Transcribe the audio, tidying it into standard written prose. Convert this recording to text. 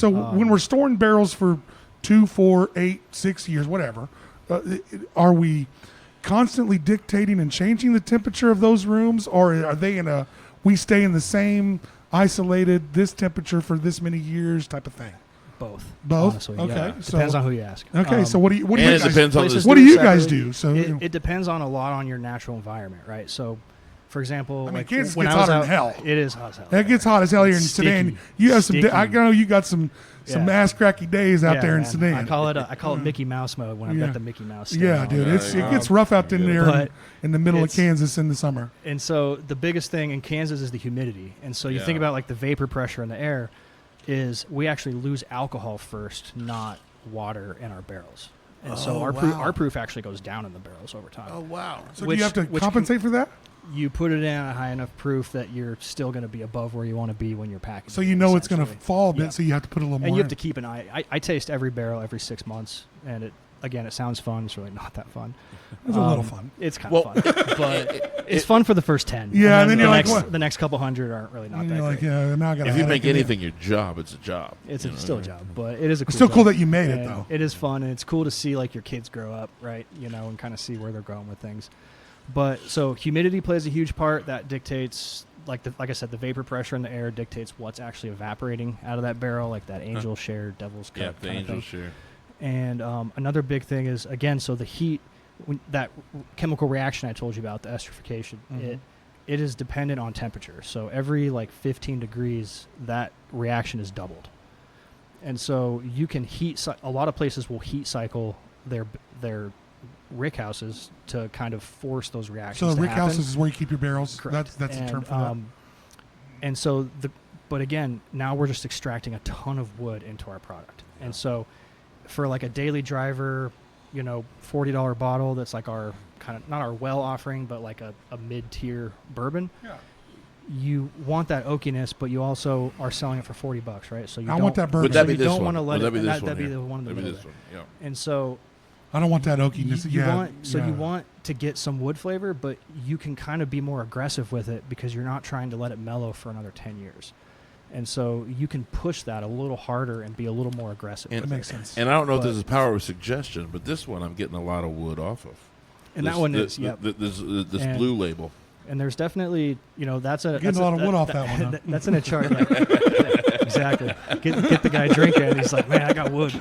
So when we're storing barrels for 2, 4, 8, 6 years, whatever, are we constantly dictating and changing the temperature of those rooms, or are they we stay in the same isolated this temperature for this many years type of thing? Both. Honestly, okay. Yeah. Depends on who you ask. Okay, so what do you guys do? So it depends on a lot on your natural environment, right? So, for example, I mean, like Kansas when gets I was hotter out, than hell. It is hot as hell. It gets hot as hell here in Sedan. You have some. I know you got some ass cracky days out there in Sedan. I call it Mickey Mouse mode when I've got the Mickey Mouse. Yeah, dude, it gets rough out there in the middle of Kansas in the summer. And so the biggest thing in Kansas is the humidity. And so you think about like the vapor pressure in the air. Is we actually lose alcohol first, not water in our barrels. And so our proof actually goes down in the barrels over time. Oh, wow. So do you have to compensate for that? You put it in a high enough proof that you're still going to be above where you want to be when you're packing. So you know it's going to fall a bit, so you have to put a little more. And you have to keep an eye. I taste every barrel every 6 months, and it sounds fun. It's really not that fun. It's a little fun. It's kind of fun, but it's fun for the first 10. Yeah, and then you're the next couple hundred aren't really not that great. Now I gotta if you make anything your job, it's a job. It's still a job, but it is a cool It's still job. cool that you made it, though. It is fun, and it's cool to see like your kids grow up, right? And kind of see where they're going with things. But so humidity plays a huge part. That dictates, like I said, the vapor pressure in the air dictates what's actually evaporating out of that barrel, like that angel share, devil's cup. Yeah, the angel share. And another big thing is, again, so the heat, that chemical reaction I told you about, the esterification, it is dependent on temperature. So every like 15 degrees, that reaction is doubled. And so you can a lot of places will heat cycle their rick houses to kind of force those reactions. So rick houses is where you keep your barrels. Correct. That's a term for that. And so but again, now we're just extracting a ton of wood into our product. Yeah. And so for like a daily driver, $40 bottle that's like our kind of, not our well offering, but like a mid-tier bourbon. Yeah. You want that oakiness, but you also are selling it for $40, right? So I want that bourbon. Would that be this don't one? want to let Would it. that That'd be the one in the middle. This one. Yeah. And so I don't want that oakiness. You want to get some wood flavor, but you can kind of be more aggressive with it because you're not trying to let it mellow for another 10 years. And so you can push that a little harder and be a little more aggressive. That makes sense. And I don't know if this is power of suggestion, but this one I'm getting a lot of wood off of. And that one is, this blue label. And there's definitely, that's a... Getting a lot of wood off that one. Huh? That's in a chart. Exactly. Get the guy drinking, and he's like, man, I got wood.